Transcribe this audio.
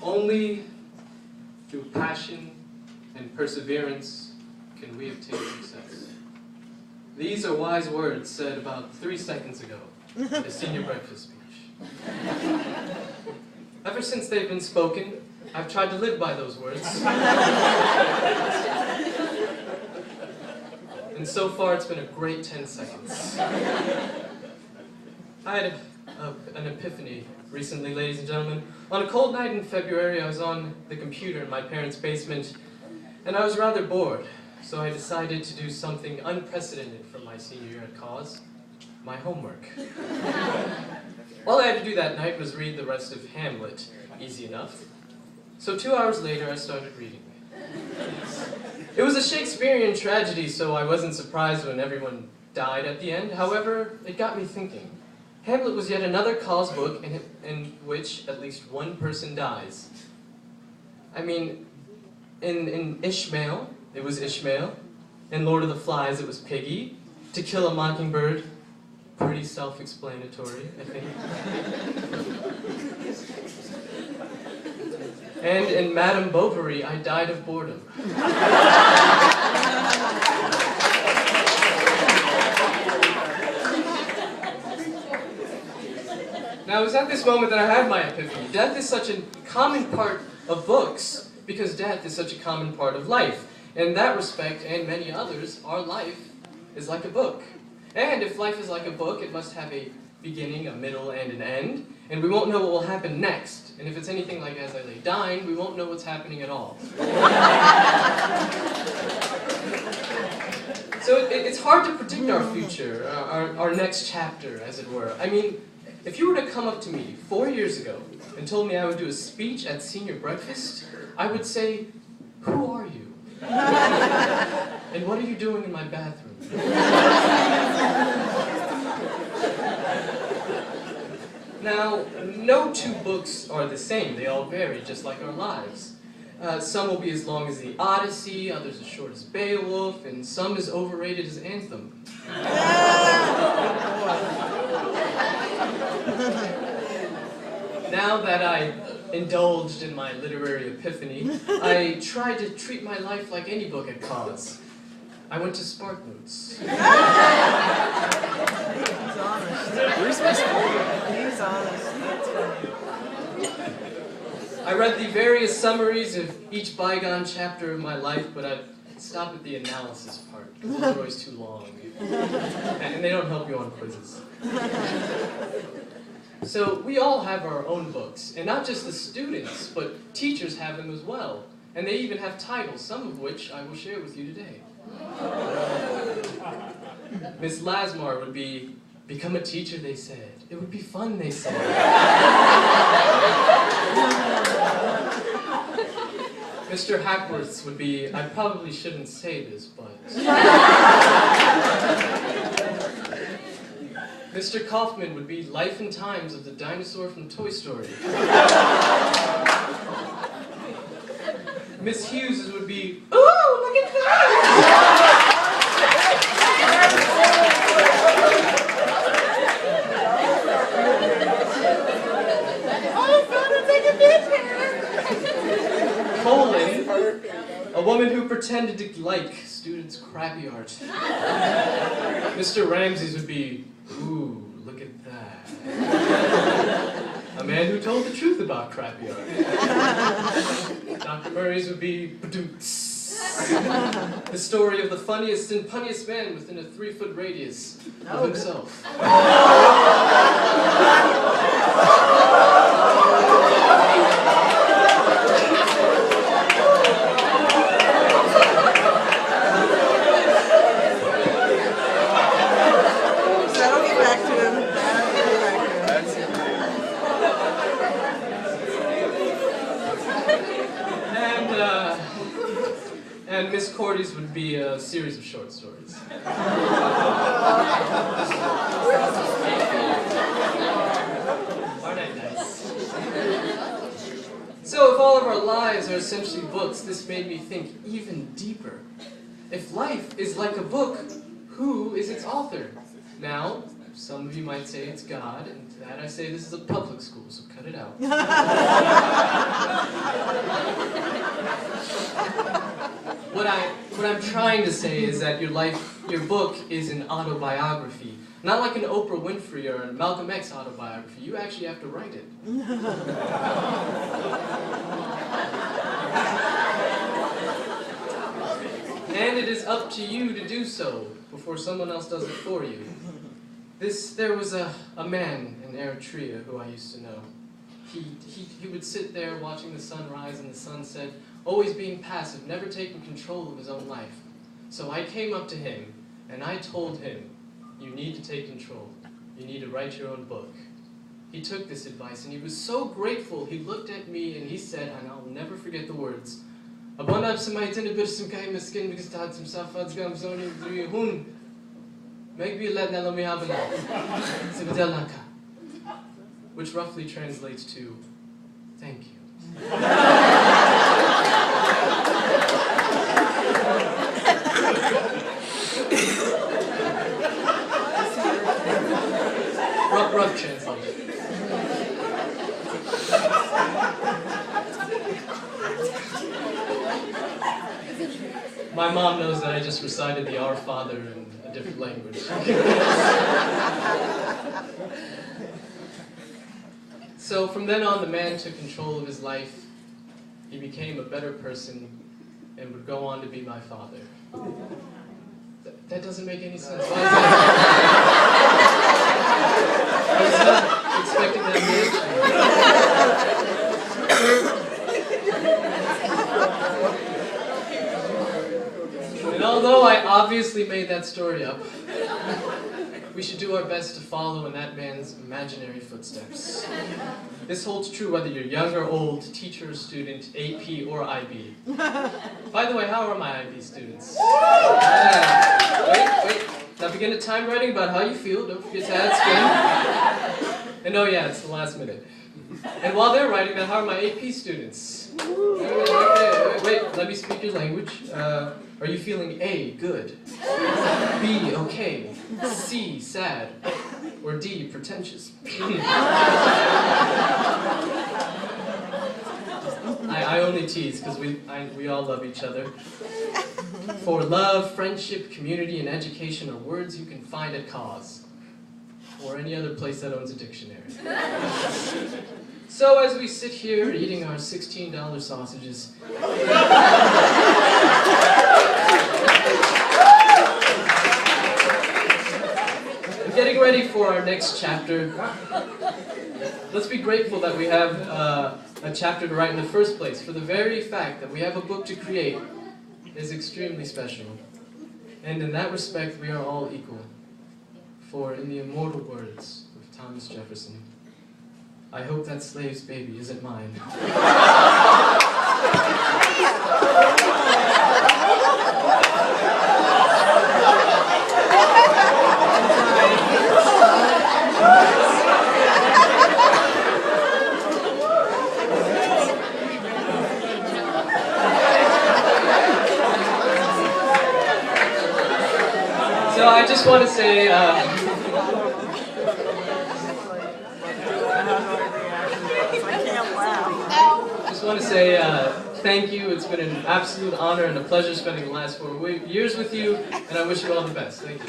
Only through passion and perseverance can we obtain success. These are wise words said about 3 seconds ago at a senior breakfast speech. Ever since they've been spoken, I've tried to live by those words. And so far it's been a great 10 seconds. I had an epiphany recently, ladies and gentlemen. On a cold night in February, I was on the computer in my parents' basement, and I was rather bored, so I decided to do something unprecedented for my senior year at CAHS, my homework. All I had to do that night was read the rest of Hamlet, easy enough. So 2 hours later, I started reading. It was a Shakespearean tragedy, so I wasn't surprised when everyone died at the end. However, it got me thinking. Hamlet was yet another CAHS book in which at least one person dies. I mean, in Ishmael, it was Ishmael. In Lord of the Flies, it was Piggy. To Kill a Mockingbird, pretty self-explanatory, I think. And in Madame Bovary, I died of boredom. Now, it was at this moment that I had my epiphany. Death is such a common part of books because death is such a common part of life. In that respect, and many others, our life is like a book. And if life is like a book, it must have a beginning, a middle, and an end. And we won't know what will happen next. And if it's anything like As I Lay Dying, we won't know what's happening at all. So it's hard to predict our future, our next chapter, as it were. I mean, if you were to come up to me 4 years ago and told me I would do a speech at senior breakfast, I would say, "Who are you? And what are you doing in my bathroom?" Now, no two books are the same. They all vary, just like our lives. Some will be as long as the Odyssey, others as short as Beowulf, and some as overrated as Anthem. Now that I indulged in my literary epiphany, I tried to treat my life like any book at CAHS. I went to SparkNotes. He's honest. He's honest. That's funny. I read the various summaries of each bygone chapter of my life, but I'd stop at the analysis part, because those are always too long. And they don't help you on quizzes. So we all have our own books, and not just the students, but teachers have them as well. And they even have titles, some of which I will share with you today. Miss Lasmar would be, "Become a teacher," they said. It would be fun, they said. Mr. Hackworth's would be, "I probably shouldn't say this, but..." Mr. Kaufman would be, "Life and Times of the Dinosaur from Toy Story." Miss Hughes would be, "Ooh, look at that!" Colin, a woman who pretended to like students' crappy art. Mr. Ramsey's would be, "Ooh, look at that." A man who told the truth about crappy art. Dr. Murray's would be, "Badoots." The story of the funniest and punniest man within a 3-foot radius of himself. And Miss Cordy's would be a series of short stories. Aren't I nice? So if all of our lives are essentially books, this made me think even deeper. If life is like a book, who is its author? Now, Some of you might say it's God, and to that I say this is a public school, so cut it out. What I'm trying to say is that your book is an autobiography. Not like an Oprah Winfrey or a Malcolm X autobiography. You actually have to write it. And it is up to you to do so before someone else does it for you. There was a man in Eritrea who I used to know. He would sit there watching the sun rise and the sunset, always being passive, never taking control of his own life. So I came up to him and I told him, you need to take control. You need to write your own book. He took this advice and he was so grateful. He looked at me and he said, and I'll never forget the words, which roughly translates to, thank you. Rough translation. My mom knows that I just recited the Our Father in a different language. So from then on, the man took control of his life. He became a better person and would go on to be my father. That doesn't make any sense. Why is that? I was not expecting that reaction. And although I obviously made that story up, we should do our best to follow in that man's imaginary footsteps. This holds true whether you're young or old, teacher or student, AP or IB. By the way, how are my IB students? Wait. Now begin a time writing about how you feel. Don't forget to add spin. And oh yeah, it's the last minute. And while they're writing that, how are my AP students? Wait, let me speak your language. Are you feeling A, good, B, okay, C, sad, or D, pretentious? I only tease because we all love each other. For love, friendship, community, and education are words you can find at CAHS or any other place that owns a dictionary. So as we sit here eating our $16 sausages, getting ready for our next chapter, let's be grateful that we have a chapter to write in the first place, for the very fact that we have a book to create is extremely special. And in that respect, we are all equal. For in the immortal words of Thomas Jefferson, I hope that slave's baby isn't mine. So I just want to say, thank you. It's been an absolute honor and a pleasure spending the last 4 years with you, and I wish you all the best. Thank you.